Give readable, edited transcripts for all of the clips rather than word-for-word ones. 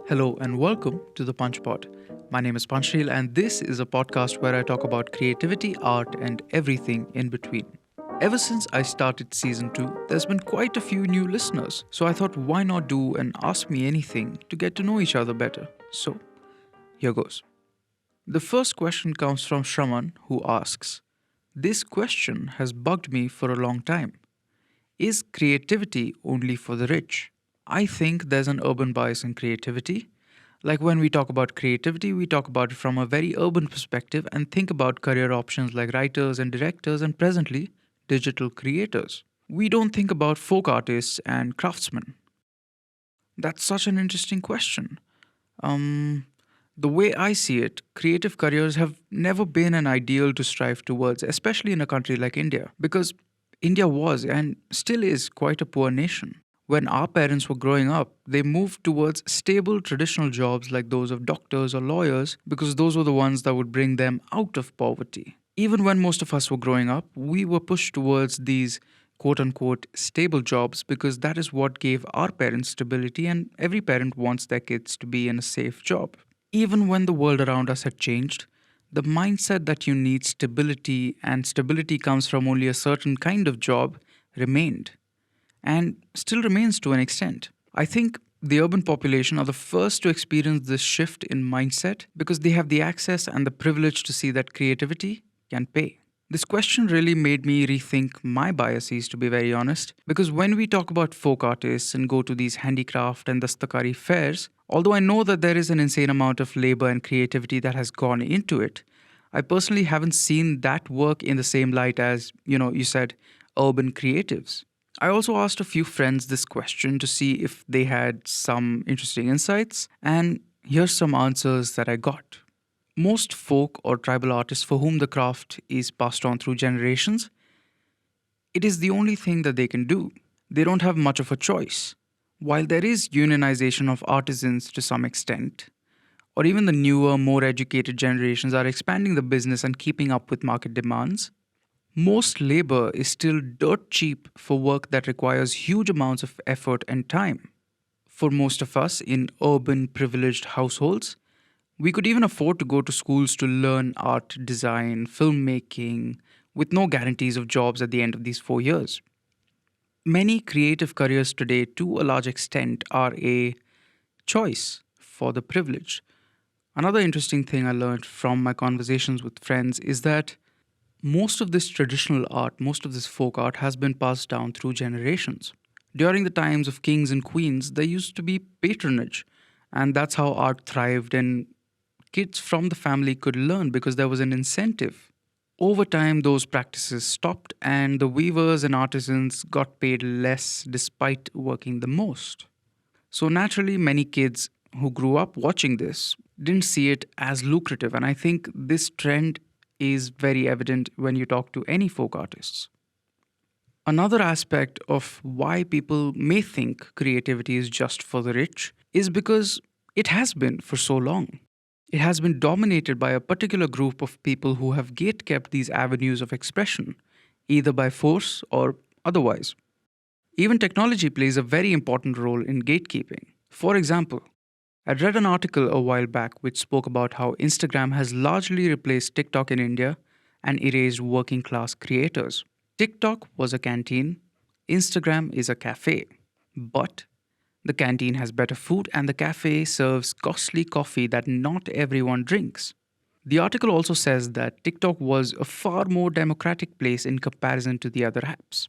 Hello and welcome to the Punchpot. My name is Panchsheel and this is a podcast where I talk about creativity, art, and everything in between. Ever since I started season 2, there's been quite a few new listeners, so I thought why not do an Ask Me Anything to get to know each other better. So, here goes. The first question comes from Shraman who asks, this question has bugged me for a long time. Is creativity only for the rich? I think there's an urban bias in creativity. Like when we talk about creativity, we talk about it from a very urban perspective and think about career options like writers and directors and presently digital creators. We don't think about folk artists and craftsmen. That's such an interesting question. Um, the way I see it, creative careers have never been an ideal to strive towards, especially in a country like India, because India was and still is quite a poor nation. When our parents were growing up, they moved towards stable traditional jobs like those of doctors or lawyers because those were the ones that would bring them out of poverty. Even when most of us were growing up, we were pushed towards these quote unquote stable jobs because that is what gave our parents stability, and every parent wants their kids to be in a safe job. Even when the world around us had changed, the mindset that you need stability and stability comes from only a certain kind of job remained and still remains to an extent. I think the urban population are the first to experience this shift in mindset because they have the access and the privilege to see that creativity can pay. This question really made me rethink my biases, to be very honest, because when we talk about folk artists and go to these handicraft and dastakari fairs, although I know that there is an insane amount of labor and creativity that has gone into it, I personally haven't seen that work in the same light as, you said, urban creatives. I also asked a few friends this question to see if they had some interesting insights, and here's some answers that I got. Most folk or tribal artists for whom the craft is passed on through generations, it is the only thing that they can do. They don't have much of a choice. While there is unionization of artisans to some extent, or even the newer, more educated generations are expanding the business and keeping up with market demands, most labor is still dirt cheap for work that requires huge amounts of effort and time. For most of us in urban privileged households, we could even afford to go to schools to learn art, design, filmmaking, with no guarantees of jobs at the end of these 4 years. Many creative careers today, to a large extent, are a choice for the privileged. Another interesting thing I learned from my conversations with friends is that most of this traditional art, most of this folk art has been passed down through generations. During the times of kings and queens, there used to be patronage, and that's how art thrived, and kids from the family could learn because there was an incentive. Over time, those practices stopped, and the weavers and artisans got paid less despite working the most. So, naturally, many kids who grew up watching this didn't see it as lucrative, and I think this trend is very evident when you talk to any folk artists. Another aspect of why people may think creativity is just for the rich is because it has been for so long. It has been dominated by a particular group of people who have gatekept these avenues of expression, either by force or otherwise. Even technology plays a very important role in gatekeeping. For example, I read an article a while back which spoke about how Instagram has largely replaced TikTok in India and erased working class creators. TikTok was a canteen, Instagram is a cafe. But the canteen has better food and the cafe serves costly coffee that not everyone drinks. The article also says that TikTok was a far more democratic place in comparison to the other apps.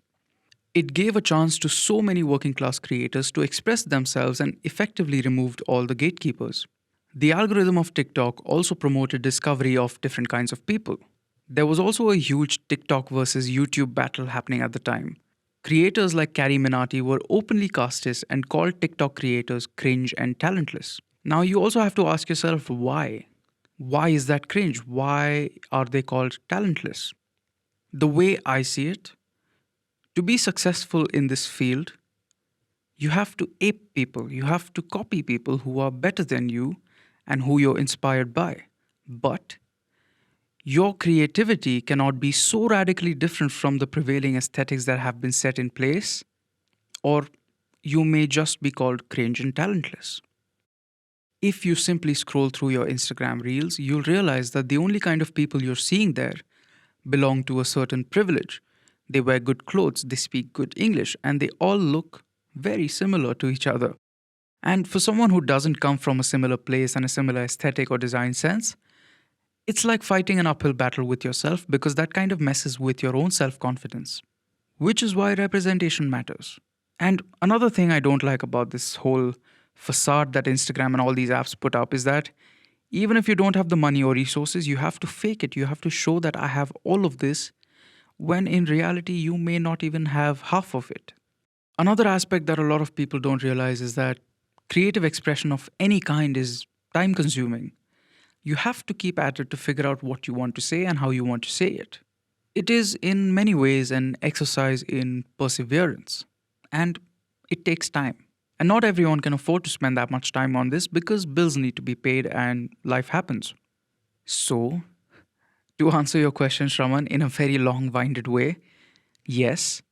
It gave a chance to so many working class creators to express themselves and effectively removed all the gatekeepers. The algorithm of TikTok also promoted discovery of different kinds of people. There was also a huge TikTok versus YouTube battle happening at the time. Creators like Carrie Minati were openly casteist and called TikTok creators cringe and talentless. Now, you also have to ask yourself why. Why is that cringe? Why are they called talentless? The way I see it, to be successful in this field, you have to ape people, you have to copy people who are better than you and who you're inspired by. But your creativity cannot be so radically different from the prevailing aesthetics that have been set in place, or you may just be called cringe and talentless. If you simply scroll through your Instagram reels, you'll realize that the only kind of people you're seeing there belong to a certain privilege. They wear good clothes, they speak good English, and they all look very similar to each other. And for someone who doesn't come from a similar place and a similar aesthetic or design sense, it's like fighting an uphill battle with yourself because that kind of messes with your own self confidence, which is why representation matters. And another thing I don't like about this whole facade that Instagram and all these apps put up is that even if you don't have the money or resources, you have to fake it. You have to show that I have all of this, when in reality, you may not even have half of it. Another aspect that a lot of people don't realize is that creative expression of any kind is time consuming. You have to keep at it to figure out what you want to say and how you want to say it. It is, in many ways, an exercise in perseverance, and it takes time. And not everyone can afford to spend that much time on this because bills need to be paid and life happens. So, to answer your question, Shraman, in a very long winded way, yes,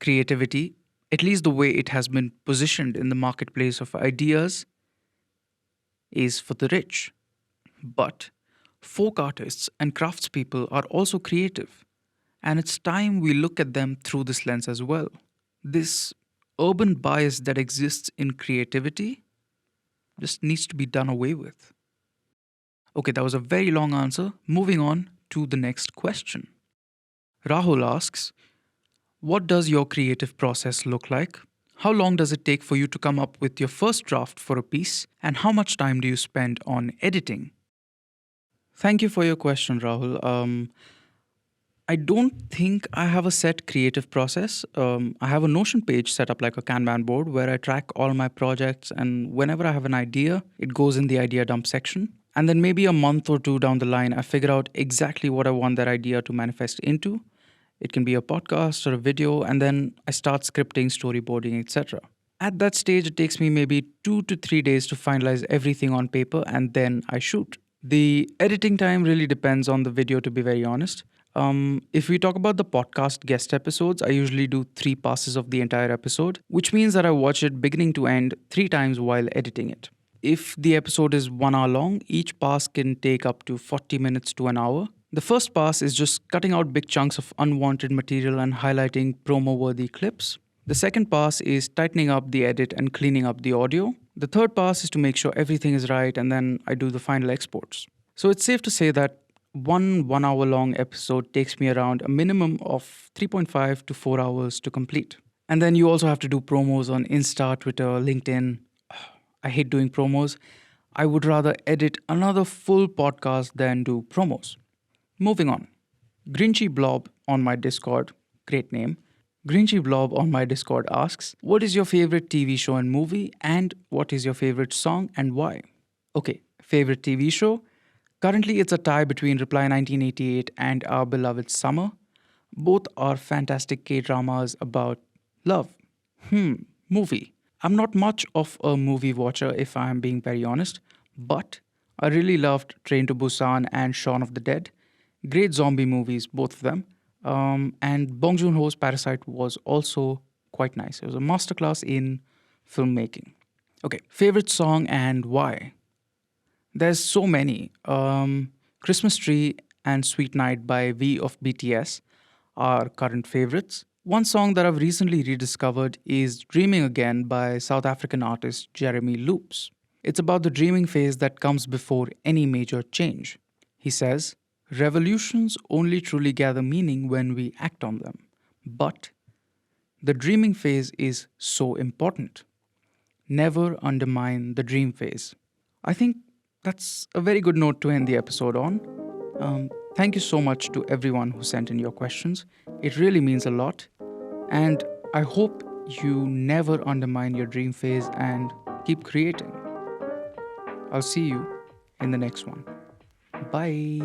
creativity, at least the way it has been positioned in the marketplace of ideas, is for the rich. But folk artists and craftspeople are also creative, and it's time we look at them through this lens as well. This urban bias that exists in creativity just needs to be done away with. Okay, that was a very long answer. Moving on to the next question. Rahul asks, what does your creative process look like? How long does it take for you to come up with your first draft for a piece? And how much time do you spend on editing? Thank you for your question, Rahul. I don't think I have a set creative process. I have a Notion page set up like a Kanban board where I track all my projects, and whenever I have an idea, it goes in the idea dump section. And then maybe a month or two down the line, I figure out exactly what I want that idea to manifest into. It can be a podcast or a video, and then I start scripting, storyboarding, etc. At that stage, it takes me maybe 2 to 3 days to finalize everything on paper, and then I shoot. The editing time really depends on the video, to be very honest. If we talk about the podcast guest episodes, I usually do 3 passes of the entire episode, which means that I watch it beginning to end 3 times while editing it. If the episode is 1 hour long, each pass can take up to 40 minutes to an hour. The first pass is just cutting out big chunks of unwanted material and highlighting promo-worthy clips. The second pass is tightening up the edit and cleaning up the audio. The third pass is to make sure everything is right, and then I do the final exports. So it's safe to say that one hour long episode takes me around a minimum of 3.5 to 4 hours to complete. And then you also have to do promos on Insta, Twitter, LinkedIn. I hate doing promos. I would rather edit another full podcast than do promos. Moving on. Grinchy Blob on my Discord, great name. Grinchy Blob on my Discord asks, what is your favorite TV show and movie, and what is your favorite song and why? Okay, favorite TV show? Currently, it's a tie between Reply 1988 and Our Beloved Summer. Both are fantastic K-dramas about love. Movie. I'm not much of a movie watcher, if I'm being very honest, but I really loved Train to Busan and Shaun of the Dead. Great zombie movies, both of them. And Bong Joon-ho's Parasite was also quite nice. It was a masterclass in filmmaking. Okay, favorite song and why? There's so many. Christmas Tree and Sweet Night by V of BTS are current favorites. One song that I've recently rediscovered is Dreaming Again by South African artist Jeremy Loops. It's about the dreaming phase that comes before any major change. He says, revolutions only truly gather meaning when we act on them. But the dreaming phase is so important. Never undermine the dream phase. I think that's a very good note to end the episode on. Thank you so much to everyone who sent in your questions. It really means a lot. And I hope you never undermine your dream phase and keep creating. I'll see you in the next one. Bye.